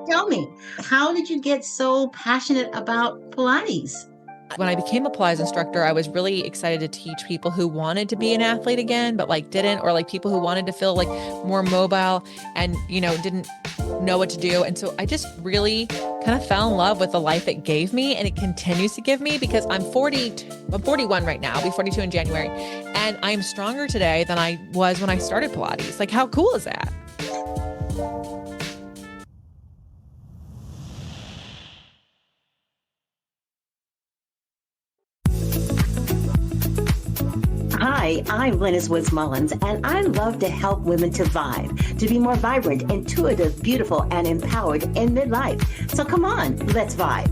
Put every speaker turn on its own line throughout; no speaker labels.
Tell me, how did you get so passionate about Pilates?
When I became a Pilates instructor, I was really excited to teach people who wanted to be an athlete again, but like didn't, or like people who wanted to feel like more mobile and, didn't know what to do. And so I just really kind of fell in love with the life it gave me, and it continues to give me because I'm 41 right now. I'll be 42 in January, and I'm stronger today than I was when I started Pilates. Like, how cool is that?
Hi, I'm Lynnis Woods-Mullins, and I love to help women to vibe, to be more vibrant, intuitive, beautiful, and empowered in midlife. So come on, let's vibe.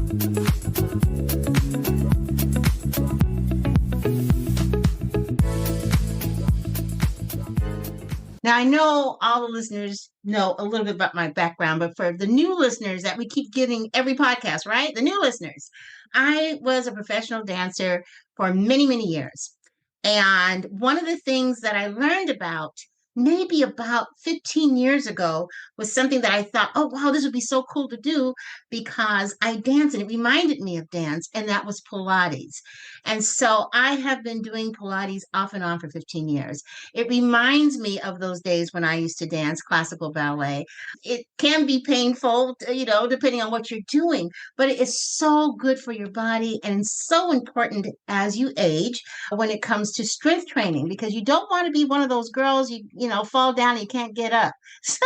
Now, I know all the listeners know a little bit about my background, but for the new listeners that we keep getting every podcast, right? The new listeners, I was a professional dancer for many, many years. And one of the things that I learned about maybe about 15 years ago was something that I thought, oh, wow, this would be so cool to do because I dance and it reminded me of dance, and that was Pilates. And so I have been doing Pilates off and on for 15 years. It reminds me of those days when I used to dance classical ballet. It can be painful, depending on what you're doing, but it is so good for your body and so important as you age when it comes to strength training, because you don't want to be one of those girls you fall down and you can't get up. So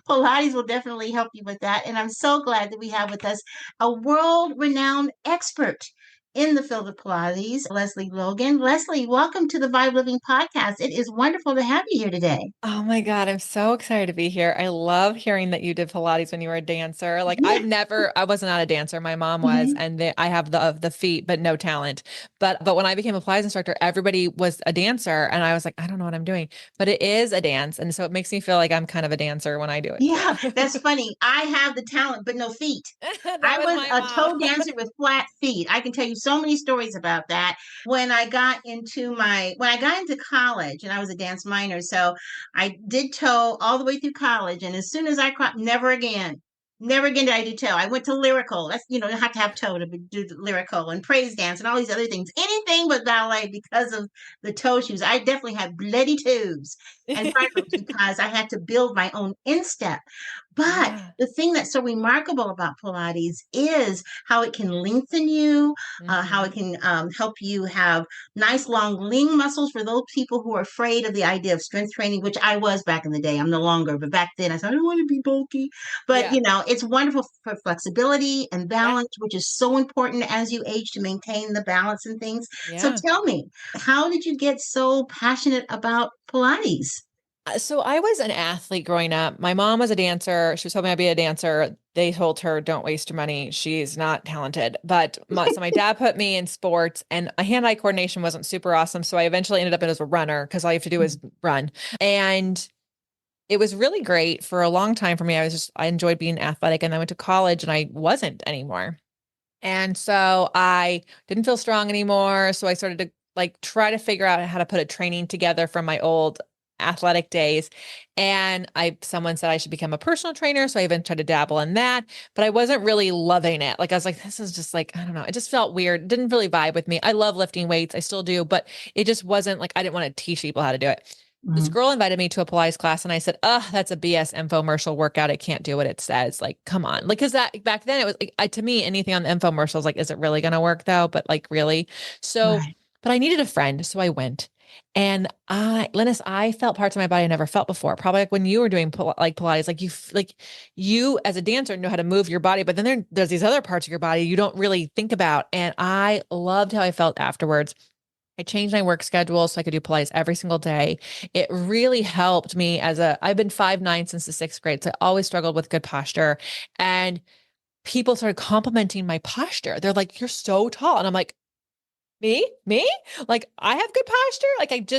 Pilates will definitely help you with that. And I'm so glad that we have with us a world renowned expert in the field of Pilates, Leslie Logan. Leslie, welcome to the Vibe Living Podcast. It is wonderful to have you here today.
Oh my God, I'm so excited to be here. I love hearing that you did Pilates when you were a dancer. Like
Yeah.
I was not a dancer. My mom was,
Mhm.
and I have the feet, but no talent. But when I became a Pilates instructor, everybody was a dancer, and I was like, I don't know what I'm doing, but it is a dance, and so it makes me feel like I'm kind of a dancer when I do it
Yeah,
too.
that's funny. I have the talent, but no feet.
That
I
was
was
my
a
mom.
toe dancer with flat feet. I can tell you so many stories about that. When I got into college, and I was a dance minor, so I did toe all the way through college. And as soon as I cropped, never again. Never again did I do toe. I went to lyrical. That's, you have to have toe to do the lyrical and praise dance and all these other things. Anything but ballet because of the toe shoes. I definitely had bloody toes and freckles because I had to build my own instep. But
Yeah.
the thing that's so remarkable about Pilates is how it can lengthen you, how it
Hmm.
can help you have nice long lean muscles for those people who are afraid of the idea of strength training, which I was back in the day. I'm no longer, but back then I said, I don't want to be bulky. But,
Yeah.
it's wonderful for flexibility and
Yeah.
balance, which is so important as you age to maintain the balance and things. So
Yeah.
tell me, how did you get so passionate about Pilates?
So I was an athlete growing up. My mom was a dancer. She was hoping I'd be a dancer. They told her, "Don't waste your money. She's not talented." But so my dad put me in sports, and my hand-eye coordination wasn't super awesome. So I eventually ended up as a runner because all you have to do is run. And it was really great for a long time for me. I enjoyed being athletic, and I went to college and I wasn't anymore. And so I didn't feel strong anymore. So I started to like try to figure out how to put a training together from my old athletic days. And someone said I should become a personal trainer. So I even tried to dabble in that, but I wasn't really loving it. Like I was like, this is just like, I don't know. It just felt weird. It didn't really vibe with me. I love lifting weights. I still do, but it just wasn't like, I didn't want to teach people how to do it. This
Mhm.
girl invited me to a Pilates class and I said, oh, that's a BS infomercial workout. It can't do what it says. Like, come on. Like, cause that back then it was like, to me, anything on the infomercial was like, is it really going to work though? But like, really? So,
Right.
but I needed a friend. So I went and Lynnis, I felt parts of my body I never felt before. Probably like when you were doing like Pilates, like like you as a dancer know how to move your body, but then there's these other parts of your body you don't really think about. And I loved how I felt afterwards. I changed my work schedule so I could do Pilates every single day. It really helped me I've been 5'9" since the sixth grade. So I always struggled with good posture. And people started complimenting my posture. They're like, you're so tall. And I'm like, Me? Like I have good posture. Like and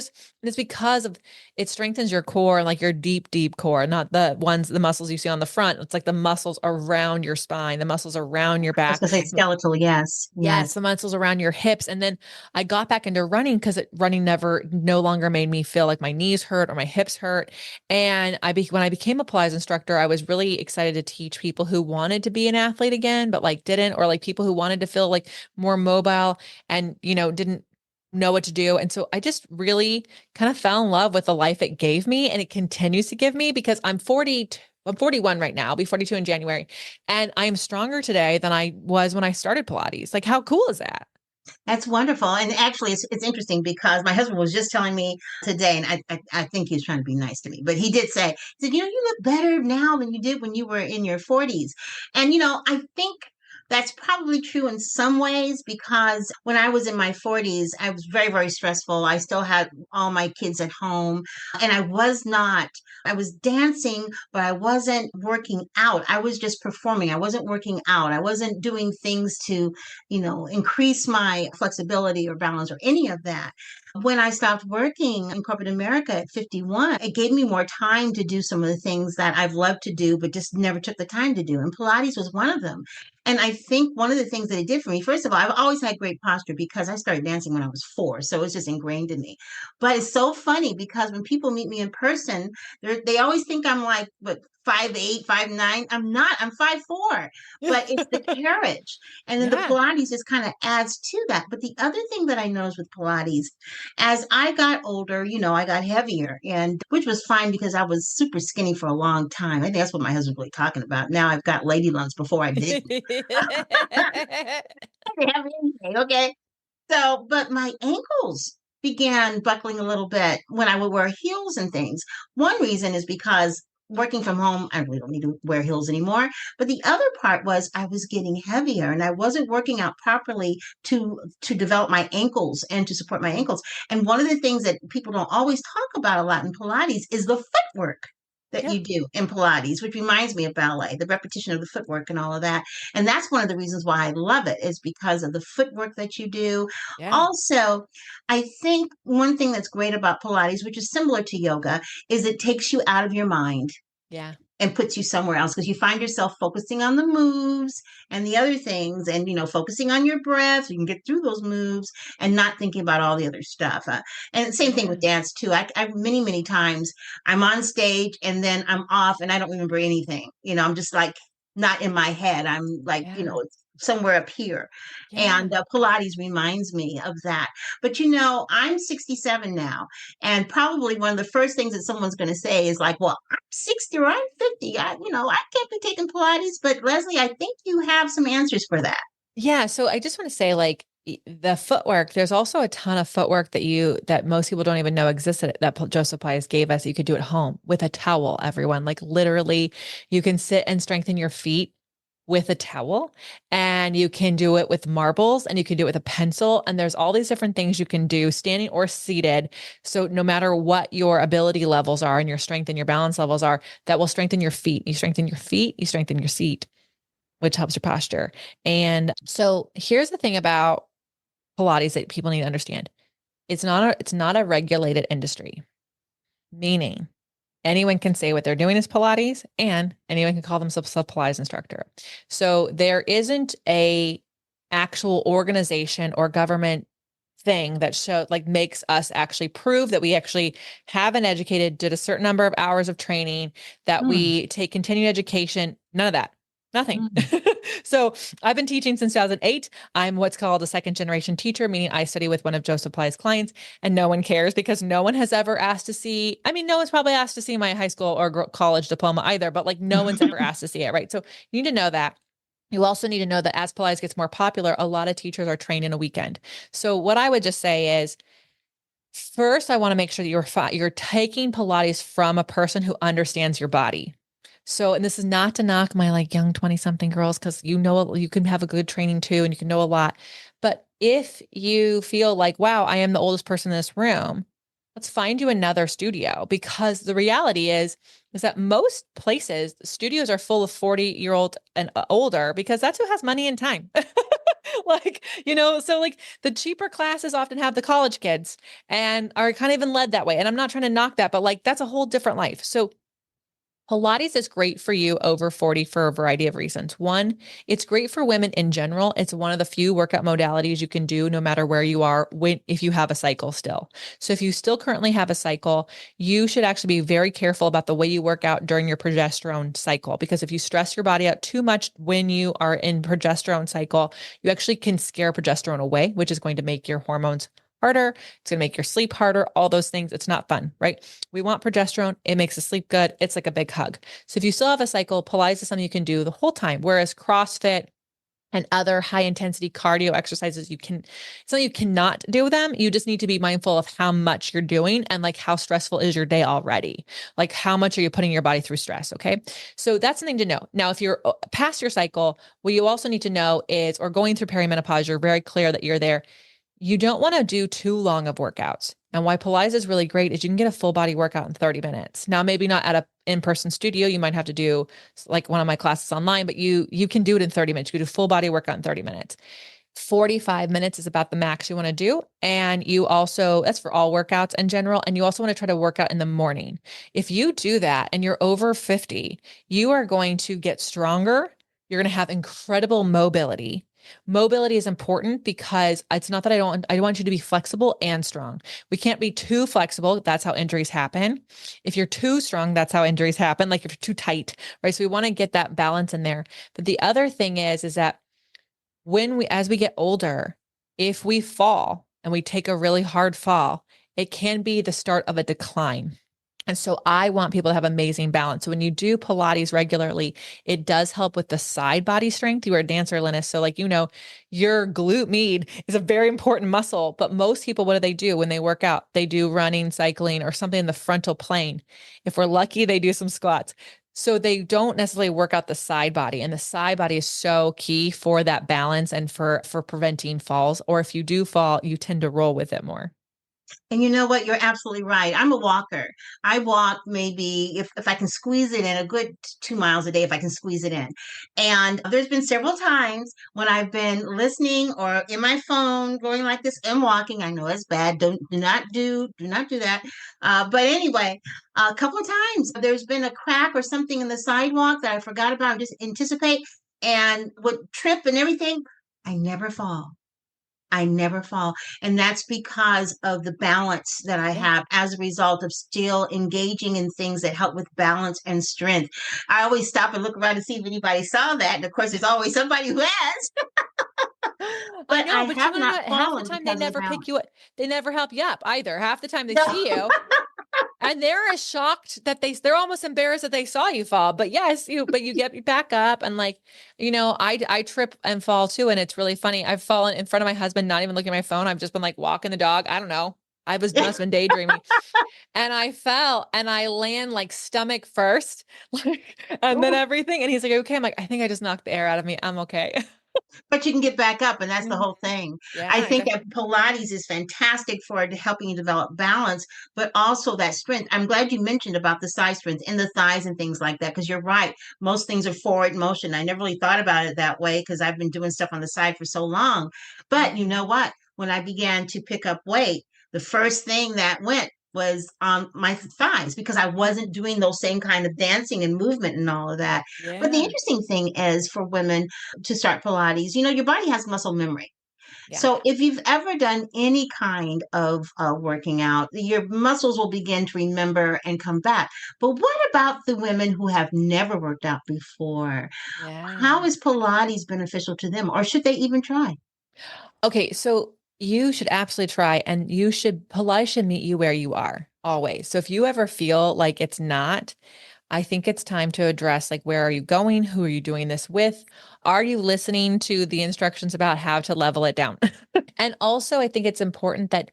it's because of it strengthens your core, like your deep, deep core, not the muscles you see on the front. It's like the muscles around your spine, the muscles around your
I was
back.
going to say skeletal. Yes.
Yes,
Yes.
the muscles around your hips. And then I got back into running because running no longer made me feel like my knees hurt or my hips hurt. And when I became a Pilates instructor, I was really excited to teach people who wanted to be an athlete again, but like didn't, or like people who wanted to feel like more mobile and, didn't know what to do. And so I just really kind of fell in love with the life it gave me and it continues to give me because I'm 41 right now. I'll be 42 in January. And I am stronger today than I was when I started Pilates. Like, how cool is that?
That's wonderful. And actually, it's interesting because my husband was just telling me today, and I think he was trying to be nice to me, but he did say, he said, you look better now than you did when you were in your 40s. And, I think that's probably true in some ways because when I was in my 40s, I was very, very stressful. I still had all my kids at home, and I was dancing, but I wasn't working out. I was just performing. I wasn't working out. I wasn't doing things to increase my flexibility or balance or any of that. When I stopped working in corporate America at 51, it gave me more time to do some of the things that I've loved to do, but just never took the time to do. And Pilates was one of them. And I think one of the things that it did for me, first of all, I've always had great posture because I started dancing when I was 4. So it's just ingrained in me. But it's so funny because when people meet me in person, they always think I'm like, what, 5'8", 5'9". I'm not, I'm 5'4", but it's the carriage. And then the
Yeah.
Pilates just kind of adds to that. But the other thing that I noticed with Pilates, as I got older, I got heavier, and which was fine because I was super skinny for a long time. I think that's what my husband's really talking about. Now I've got lady lumps before I didn't. I didn't have anything, okay? So, but my ankles began buckling a little bit when I would wear heels and things. One reason is because working from home, I really don't need to wear heels anymore. But the other part was I was getting heavier and I wasn't working out properly to develop my ankles and to support my ankles. And one of the things that people don't always talk about a lot in Pilates is the footwork that
Yeah.
you do in Pilates, which reminds me of ballet, the repetition of the footwork and all of that. And that's one of the reasons why I love it is because of the footwork that you do.
Yeah.
Also, I think one thing that's great about Pilates, which is similar to yoga, is it takes you out of your mind
Yeah.
and puts you somewhere else because you find yourself focusing on the moves and the other things and focusing on your breath so you can get through those moves and not thinking about all the other stuff. And same thing
Yeah.
with dance too. I many times I'm on stage and then I'm off and I don't remember anything. I'm just like not in my head. I'm like,
Yeah.
it's somewhere up here.
Yeah.
And Pilates reminds me of that. But I'm 67 now, and probably one of the first things that someone's going to say is like, well, 60 or I'm 50. I can't be taking Pilates. But Leslie, I think you have some answers for that.
Yeah. So I just want to say, like, the footwork, there's also a ton of footwork that most people don't even know existed that Joseph Pius gave us. You could do at home with a towel, everyone. Like, literally, you can sit and strengthen your feet with a towel, and you can do it with marbles, and you can do it with a pencil. And there's all these different things you can do standing or seated. So no matter what your ability levels are and your strength and your balance levels are, that will strengthen your feet. You strengthen your feet, you strengthen your seat, which helps your posture. And so here's the thing about Pilates that people need to understand. It's not a regulated industry, meaning anyone can say what they're doing is Pilates and anyone can call themselves a Pilates instructor. So there isn't a actual organization or government thing that makes us actually prove that we actually have an educated, did a certain number of hours of training, that
Mm,
we take continued education. None of that. Nothing.
mm.
So I've been teaching since 2008. I'm what's called a second generation teacher, meaning I study with one of Joseph Pi's clients, and no one cares because no one has ever asked to see. I mean, no one's probably asked to see my high school or college diploma either, but like no one's ever asked to see it, right? So you need to know that. You also need to know that as Pilates gets more popular, a lot of teachers are trained in a weekend. So what I would just say is, first, I want to make sure that you're taking Pilates from a person who understands your body. So, and this is not to knock my like young 20 something girls, because you can have a good training too, and you can know a lot. But if you feel like, wow, I am the oldest person in this room, let's find you another studio, because the reality is that most places, studios are full of 40-year-old and older, because that's who has money and time. Like, so like the cheaper classes often have the college kids and are kind of even led that way. And I'm not trying to knock that, but like that's a whole different life. So Pilates is great for you over 40 for a variety of reasons. One, it's great for women in general. It's one of the few workout modalities you can do no matter where you are if you have a cycle still. So if you still currently have a cycle, you should actually be very careful about the way you work out during your progesterone cycle, because if you stress your body out too much when you are in progesterone cycle, you actually can scare progesterone away, which is going to make your hormones harder. It's going to make your sleep harder, all those things. It's not fun, right? We want progesterone. It makes us sleep good. It's like a big hug. So if you still have a cycle, Pilates is something you can do the whole time. Whereas CrossFit and other high intensity cardio exercises, it's something you cannot do them. You just need to be mindful of how much you're doing and like how stressful is your day already. Like how much are you putting your body through stress? Okay. So that's something to know. Now, if you're past your cycle, what you also need to know is, or going through perimenopause, you're very clear that you're there. You don't want to do too long of workouts. And why Pilates is really great is you can get a full body workout in 30 minutes. Now, maybe not at a in-person studio. You might have to do like one of my classes online, but you can do it in 30 minutes. You can do a full body workout in 30 minutes. 45 minutes is about the max you want to do. And you also, that's for all workouts in general. And you also want to try to work out in the morning. If you do that and you're over 50, you are going to get stronger. You're going to have incredible mobility. Mobility is important because it's not that I want you to be flexible and strong. We can't be too flexible. That's how injuries happen. If you're too strong, that's how injuries happen. Like if you're too tight, right? So we want to get that balance in there. But the other thing is that as we get older, if we fall and we take a really hard fall, it can be the start of a decline. And so I want people to have amazing balance. So when you do Pilates regularly, it does help with the side body strength. You are a dancer, Lynnis. So like, your glute med is a very important muscle, but most people, what do they do when they work out? They do running, cycling, or something in the frontal plane. If we're lucky, they do some squats. So they don't necessarily work out the side body, and the side body is so key for that balance and for preventing falls. Or if you do fall, you tend to roll with it more.
And you know what? You're absolutely right. I'm a walker. I walk maybe if I can squeeze it in a good 2 miles a day, if I can squeeze it in. And there's been several times when I've been listening or in my phone going like this and walking. I know it's bad. Do not do that. But anyway, a couple of times there's been a crack or something in the sidewalk that I forgot about, just anticipate and would trip and everything. I never fall. I never fall. And that's because of the balance that I
Yeah.
have as a result of still engaging in things that help with balance and strength. I always stop and look around to see if anybody saw that. And of course, there's always somebody who has,
I
but I
know, but you
have
want to know
not
what? Half the
fallen
time they
because of the
never pick you
balance.
up. They never help you up either. Half the time they
No.
see you and they're as shocked that they're almost embarrassed that they saw you fall. But yes, but you get back up and like, I trip and fall too. And it's really funny. I've fallen in front of my husband, not even looking at my phone. I've just been like walking the dog. I don't know. Must have been daydreaming. And I fell and I land like stomach first, and then
Ooh.
everything. And he's like, okay. I'm like, I think I just knocked the air out of me. I'm okay.
But you can get back up, and that's the
Mhm.
whole thing. I
Yeah,
think
exactly.
that Pilates is fantastic for helping you develop balance, but also that strength. I'm glad you mentioned about the side strength in the thighs and things like that, because you're right. Most things are forward motion. I never really thought about it that way because I've been doing stuff on the side for so long. But you
Yeah.
know what? When I began to pick up weight, the first thing that went was on my thighs because I wasn't doing those same kind of dancing and movement and all of that. But the
Yeah.
interesting thing is for women to start Pilates, your body has muscle memory.
Yeah.
So if you've ever done any kind of working out, your muscles will begin to remember and come back. But what about the women who have never worked out before? How
Yeah.
is Pilates beneficial to them, or should they even try?
Okay, so you should absolutely try, and Pilates should meet you where you are always. So if you ever feel like it's not, I think it's time to address like, where are you going? Who are you doing this with? Are you listening to the instructions about how to level it down? And also, I think it's important that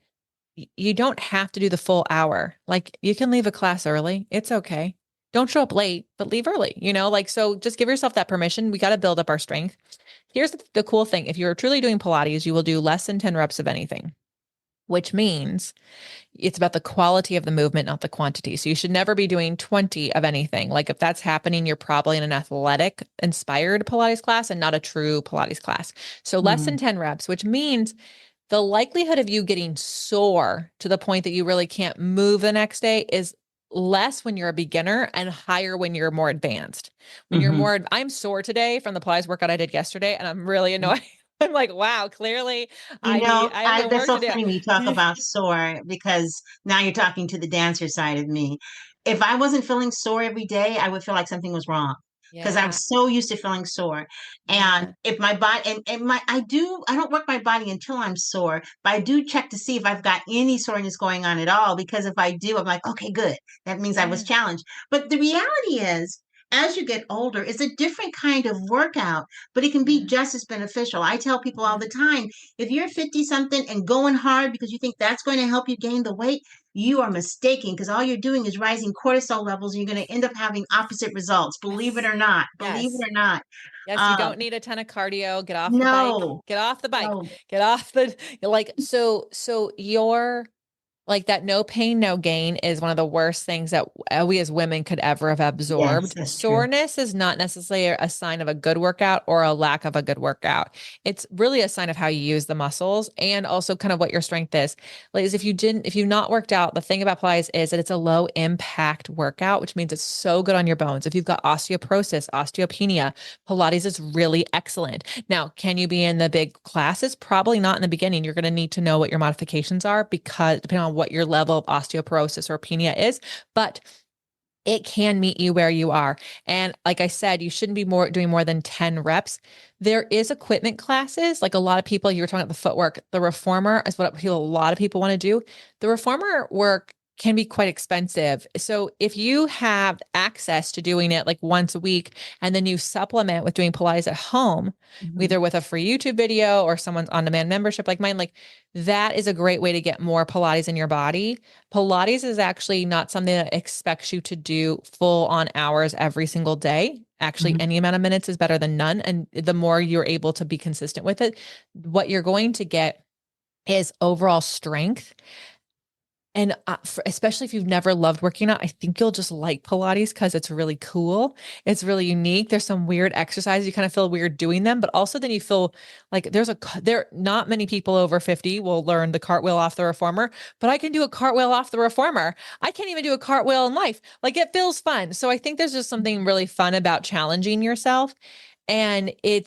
you don't have to do the full hour. Like you can leave a class early. It's okay. Don't show up late, but leave early, like, so just give yourself that permission. We got to build up our strength. Here's the cool thing. If you're truly doing Pilates, you will do less than 10 reps of anything. which means it's about the quality of the movement, not the quantity. So you should never be doing 20 of anything. Like if that's happening, you're probably in an athletic inspired Pilates class and not a true Pilates class. So less than
Mm,
10 reps, which means the likelihood of you getting sore to the point that you really can't move the next day is less when you're a beginner and higher when you're more advanced. When you're
mhm.
more, I'm sore today from the Pilates workout I did yesterday, and I'm really annoyed. I'm like, wow, clearly I have some
That's
work
so
to do.
funny when you talk about sore because now you're talking to the dancer side of me. If I wasn't feeling sore every day, I would feel like something was wrong because I'm
Yeah.
so used to feeling sore. And
Yeah.
if my body and my I don't work my body until I'm sore, but I do check to see if I've got any soreness going on at all. Because if I do, I'm like, okay, good. That means I was
Yeah.
challenged. But the reality is, as you get older, it's a different kind of workout, but it can be
Yeah.
just as beneficial. I tell people all
Yeah.
the time, if you're 50 something and going hard because you think that's going to help you gain the weight, you are mistaken because all you're doing is rising cortisol levels and you're going to end up having opposite results. Believe it
Yes.
or not. Believe
Yes.
it or not.
Yes, you
Um,
don't need a ton of cardio. Get off the bike.
no,
Get off the bike.
no.
Get off the like so you're like that no pain, no gain is one of the worst things that we as women could ever have
Yes,
absorbed.
that's true.
Soreness is not necessarily a sign of a good workout or a lack of a good workout. It's really a sign of how you use the muscles and also kind of what your strength is. Like if you've not worked out, the thing about Pilates is that it's a low impact workout, which means it's so good on your bones. If you've got osteoporosis, osteopenia, Pilates is really excellent. Now, can you be in the big classes? Probably not in the beginning. You're going to need to know what your modifications are because depending on what your level of osteoporosis or penia is, but it can meet you where you are. And like I said, you shouldn't be doing more than 10 reps. There is equipment classes. Like a lot of people, you were talking about the footwork. The reformer is what a lot of people want to do. The reformer work can be quite expensive. So if you have access to doing it like once a week and then you supplement with doing Pilates at home,
Mhm.
either with a free YouTube video or someone's on-demand membership like mine, like that is a great way to get more Pilates in your body. Pilates is actually not something that expects you to do full on hours every single day. Actually,
Mhm.
any amount of minutes is better than none. And the more you're able to be consistent with it, what you're going to get is overall strength and especially if you've never loved working out, I think you'll just like Pilates because it's really cool. It's really unique. There's some weird exercises. You kind of feel weird doing them, but also then you feel like there, not many people over 50 will learn the cartwheel off the reformer, but I can do a cartwheel off the reformer. I can't even do a cartwheel in life. Like it feels fun. So I think there's just something really fun about challenging yourself. And I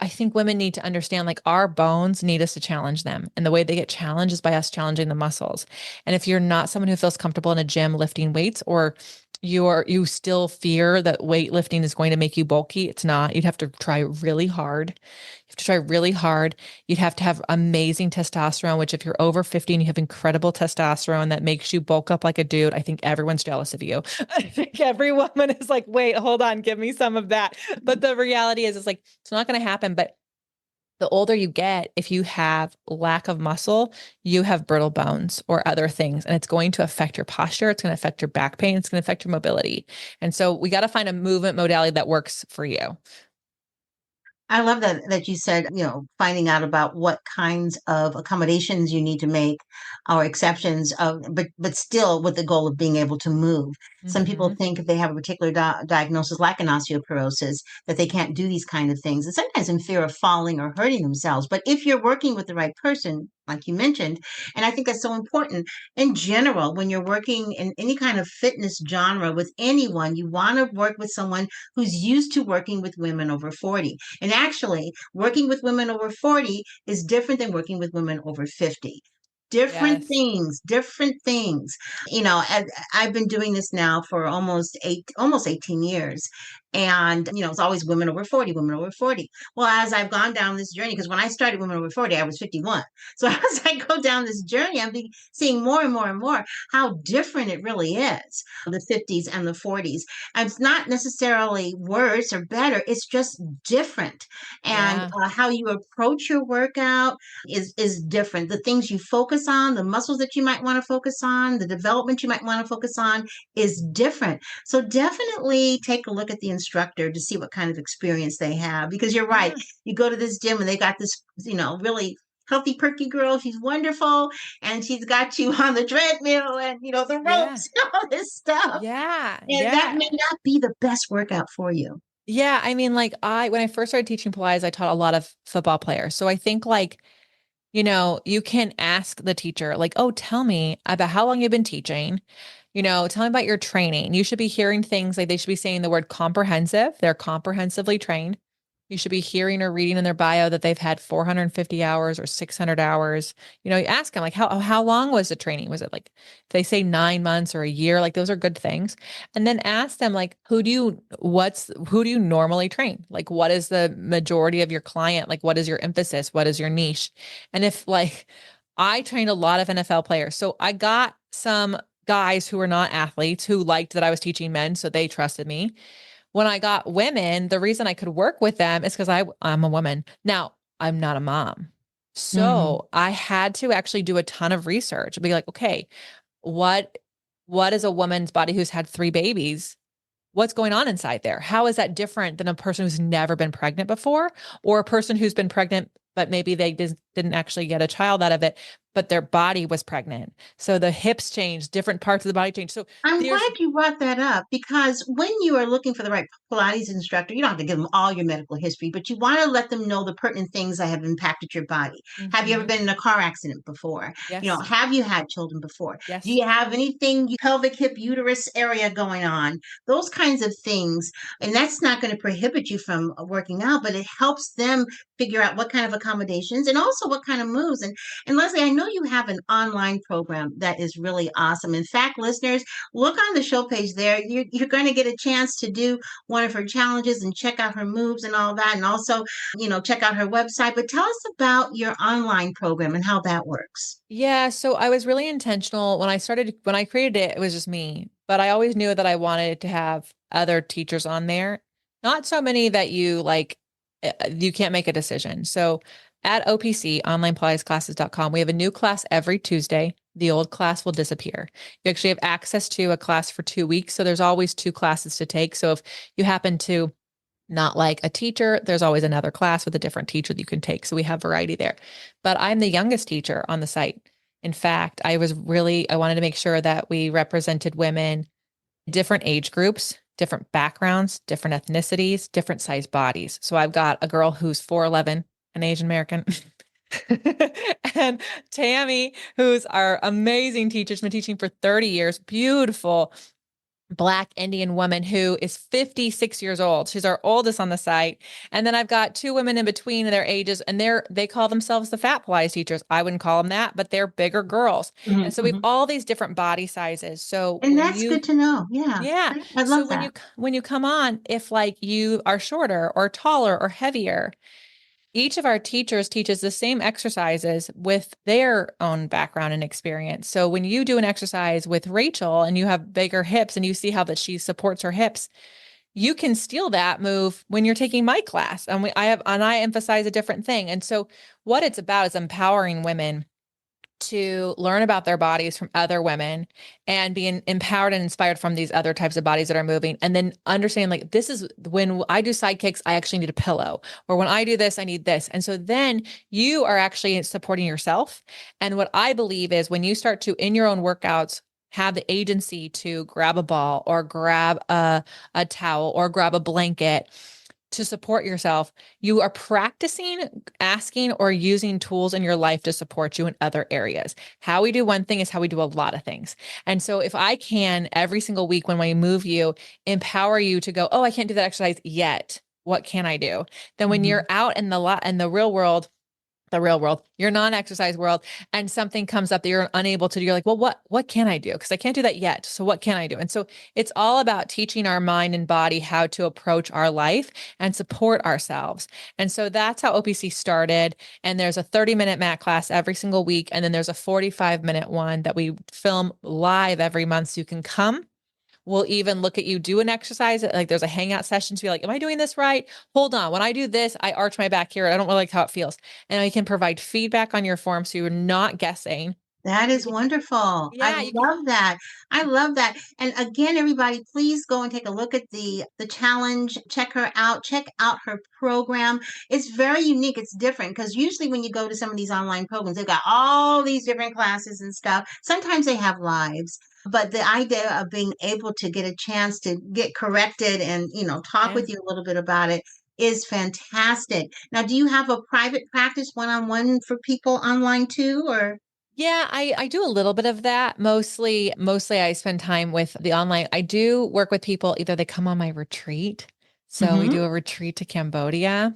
think women need to understand like our bones need us to challenge them. And the way they get challenged is by us challenging the muscles. And if you're not someone who feels comfortable in a gym lifting weights or you still fear that weightlifting is going to make you bulky, it's not. You'd have to try really hard. You have to try really hard. You'd have to have amazing testosterone, which if you're over 50 and you have incredible testosterone that makes you bulk up like a dude, I think everyone's jealous of you. I think every woman is like, wait, hold on, give me some of that. But the reality is, it's like, it's not going to happen. But the older you get, if you have lack of muscle, you have brittle bones or other things, and it's going to affect your posture. It's going to affect your back pain. It's going to affect your mobility. And so we got to find a movement modality that works for you.
I love that you said, finding out about what kinds of accommodations you need to make or exceptions of, but still with the goal of being able to move. Some people
Hmm.
think if they have a particular diagnosis like an osteoporosis that they can't do these kind of things, and sometimes in fear of falling or hurting themselves. But if you're working with the right person, like you mentioned, and I think that's so important in general, when you're working in any kind of fitness genre with anyone, you want to work with someone who's used to working with women over 40. And actually, working with women over 40 is different than working with women over 50. Different
Yes.
things, different things. I've been doing this now for almost 18 years. And, it's always women over 40, women over 40. Well, as I've gone down this journey, because when I started Women Over 40, I was 51. So as I go down this journey, seeing more and more and more how different it really is, the 50s and the 40s. And it's not necessarily worse or better, it's just different. And
Yeah.
how you approach your workout is different. The things you focus on, the muscles that you might want to focus on, the development you might want to focus on is different. So definitely take a look at the instructor to see what kind of experience they have. Because you're right,
Yeah.
you go to this gym and they got this, really healthy, perky girl. She's wonderful. And she's got you on the treadmill and, the
Yeah.
ropes and all this stuff.
Yeah.
And that
Yeah.
may not be the best workout for you.
Yeah. I mean, like when I first started teaching Pilates, I taught a lot of football players. So I think like, you can ask the teacher, like, oh, tell me about how long you've been teaching. Tell me about your training. You should be hearing things like they should be saying the word comprehensive. They're comprehensively trained. You should be hearing or reading in their bio that they've had 450 hours or 600 hours. You ask them like, how long was the training? Was it like, if they say 9 months or a year, like those are good things. And then ask them like, who do you normally train? Like, what is the majority of your client? Like, what is your emphasis? What is your niche? And if like, I trained a lot of NFL players. So I got some guys who were not athletes who liked that I was teaching men. So they trusted me. When I got women, the reason I could work with them is because I'm a woman. Now, I'm not a mom.
Mm.
So I had to actually do a ton of research and be like, okay, what what is a woman's body who's had 3 babies? What's going on inside there? How is that different than a person who's never been pregnant before, or a person who's been pregnant, but maybe they didn't actually get a child out of it, but their body was pregnant. So the hips changed, different parts of the body changed. So
I'm
there's,
glad you brought that up because when you are looking for the right Pilates instructor, you don't have to give them all your medical history, but you want to let them know the pertinent things that have impacted your body. Have you ever
Mhm.
been in a car accident before?
Yes,
Have you had children before? Do
yes.
you have anything pelvic, hip, uterus area going on? Those kinds of things. And that's not going to prohibit you from working out, but it helps them figure out what kind of accommodations and also what kind of moves. And Leslie, I know you have an online program that is really awesome. In fact, listeners, look on the show page there. You're going to get a chance to do one of her challenges and check out her moves and all that. And also, check out her website. But tell us about your online program and how that works.
Yeah, so I was really intentional when I created it, it was just me, but I always knew that I wanted to have other teachers on there. Not so many that you can't make a decision. So at OPC, onlinepilatesclasses.com, we have a new class every Tuesday. The old class will disappear. You actually have access to a class for 2 weeks. So there's always 2 classes to take. So if you happen to not like a teacher, there's always another class with a different teacher that you can take. So we have variety there. But I'm the youngest teacher on the site. In fact, I wanted to make sure that we represented women, different age groups, different backgrounds, different ethnicities, different size bodies. So I've got a girl who's 4'11", an Asian American. And Tammy, who's our amazing teacher, she's been teaching for 30 years, beautiful Black Indian woman who is 56 years old. She's our oldest on the site. And then I've got 2 women in between their ages, and they call themselves the fat Pilates teachers. I wouldn't call them that, but they're bigger girls. And so we have
Mm-hmm.
all these different body sizes. So
And that's good to know. Yeah.
yeah.
I
So
love that.
when you come on, if like you are shorter or taller or heavier, each of our teachers teaches the same exercises with their own background and experience. So when you do an exercise with Rachel and you have bigger hips and you see how that she supports her hips, you can steal that move when you're taking my class. And I emphasize a different thing. And so what it's about is empowering women to learn about their bodies from other women and being empowered and inspired from these other types of bodies that are moving. And then understand like, this is when I do side kicks, I actually need a pillow, or when I do this, I need this. And so then you are actually supporting yourself. And what I believe is when you start to, in your own workouts, have the agency to grab a ball or grab a towel or grab a blanket to support yourself, you are practicing asking or using tools in your life to support you in other areas. How we do one thing is how we do a lot of things. And so if I can every single week when we move you, empower you to go, oh, I can't do that exercise yet. What can I do? Then when
Mm-hmm.
you're out in the real world, your non-exercise world, and something comes up that you're unable to do, you're like, well, what can I do? Because I can't do that yet. So what can I do? And so it's all about teaching our mind and body how to approach our life and support ourselves. And so that's how OPC started. And there's a 30-minute mat class every single week. And then there's a 45-minute one that we film live every month. So you can come. We'll even look at you do an exercise. Like there's a hangout session to be like, am I doing this right? Hold on. When I do this, I arch my back here. I don't really like how it feels. And I can provide feedback on your form so you're not guessing.
That is wonderful. I
Yeah, you can.
love that. I love that. And again, everybody, please go and take a look at the challenge. Check her out. Check out her program. It's very unique. It's different because usually when you go to some of these online programs, they've got all these different classes and stuff. Sometimes they have lives. But the idea of being able to get a chance to get corrected and, talk
Yeah.
with you a little bit about it is fantastic. Now, do you have a private practice one-on-one for people online too, or?
Yeah, I do a little bit of that. Mostly I spend time with the online. I do work with people, either they come on my retreat. So we
Mm-hmm.
do a retreat to Cambodia,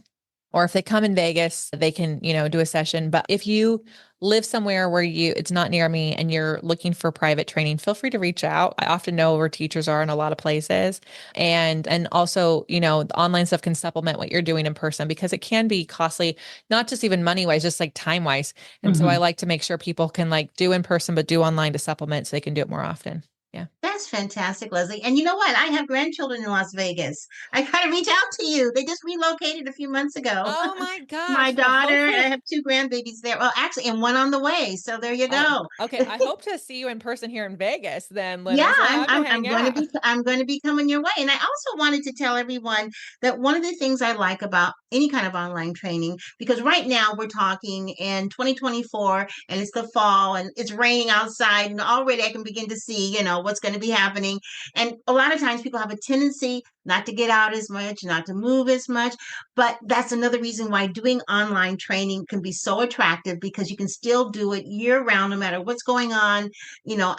or if they come in Vegas, they can, do a session. But if you live somewhere where it's not near me and you're looking for private training, feel free to reach out. I often know where teachers are in a lot of places. And also, the online stuff can supplement what you're doing in person because it can be costly, not just even money wise, just like time wise. And so I
Mm-hmm.
like to make sure people can like do in person, but do online to supplement so they can do it more often. Yeah.
That's fantastic, Leslie. And you know what? I have grandchildren in Las Vegas. I gotta reach out to you. They just relocated a few months ago.
Oh my
My
gosh. Well,
daughter, I
hopefully.
have two grandbabies there. Well, actually, and one on the way. So there you
Oh,
go.
okay. I hope to see you in person here in Vegas then,
Yeah,
Lynnis. We'll
I'm
have to
I'm
hang
I'm going to
out.
be I'm going to be coming your way. And I also wanted to tell everyone that one of the things I like about any kind of online training, because right now we're talking in 2024 and it's the fall and it's raining outside and already I can begin to see, what's going to be happening. And a lot of times people have a tendency not to get out as much, not to move as much, but that's another reason why doing online training can be so attractive because you can still do it year round no matter what's going on,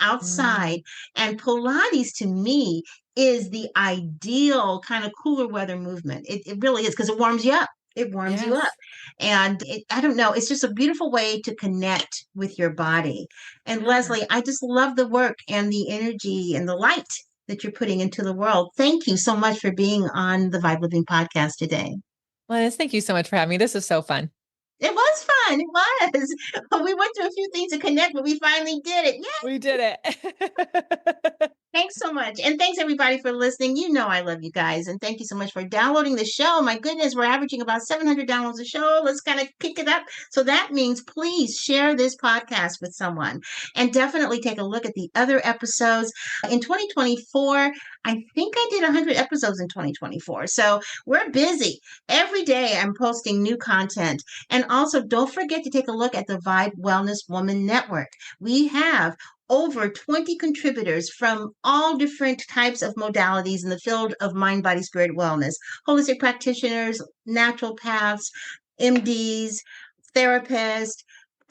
outside.
Mm,
And Pilates to me is the ideal kind of cooler weather movement. It really is because it warms you up. It warms you up.
yes.
And I don't know, it's just a beautiful way to connect with your body. And
Yeah.
Leslie, I just love the work and the energy and the light that you're putting into the world. Thank you so much for being on the Vibe Living podcast today.
Lynnis, thank you so much for having me. This is so fun.
It was fun. It was. We went through a few things to connect, but we finally did it.
We did it.
Thanks so much. And thanks everybody for listening. You know I love you guys. And thank you so much for downloading the show. My goodness, we're averaging about 700 downloads a show. Let's kind of kick it up. So that means please share this podcast with someone and definitely take a look at the other episodes. In 2024, I think I did 100 episodes in 2024. So we're busy. Every day I'm posting new content. And also don't forget to take a look at the V.I.B.E Wellness Woman Network. We have over 20 contributors from all different types of modalities in the field of mind, body, spirit wellness, holistic practitioners, naturopaths, MDs, therapists,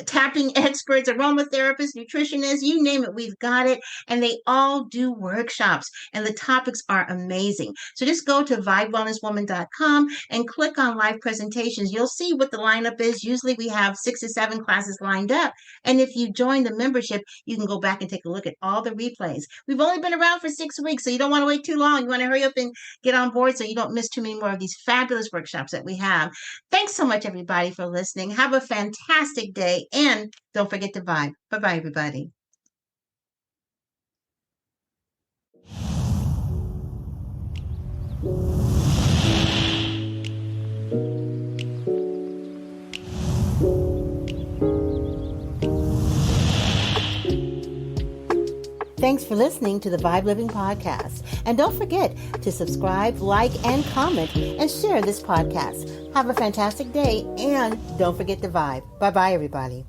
tapping experts, aromatherapists, nutritionists, you name it, we've got it. And they all do workshops and the topics are amazing. So just go to vibewellnesswoman.com and click on live presentations. You'll see what the lineup is. Usually we have 6 to 7 classes lined up. And if you join the membership, you can go back and take a look at all the replays. We've only been around for 6 weeks, so you don't want to wait too long. You want to hurry up and get on board so you don't miss too many more of these fabulous workshops that we have. Thanks so much, everybody, for listening. Have a fantastic day. And don't forget to vibe. Bye bye, everybody. Thanks for listening to the Vibe Living Podcast. And don't forget to subscribe, like, and comment, and share this podcast. Have a fantastic day, and don't forget to vibe. Bye-bye, everybody.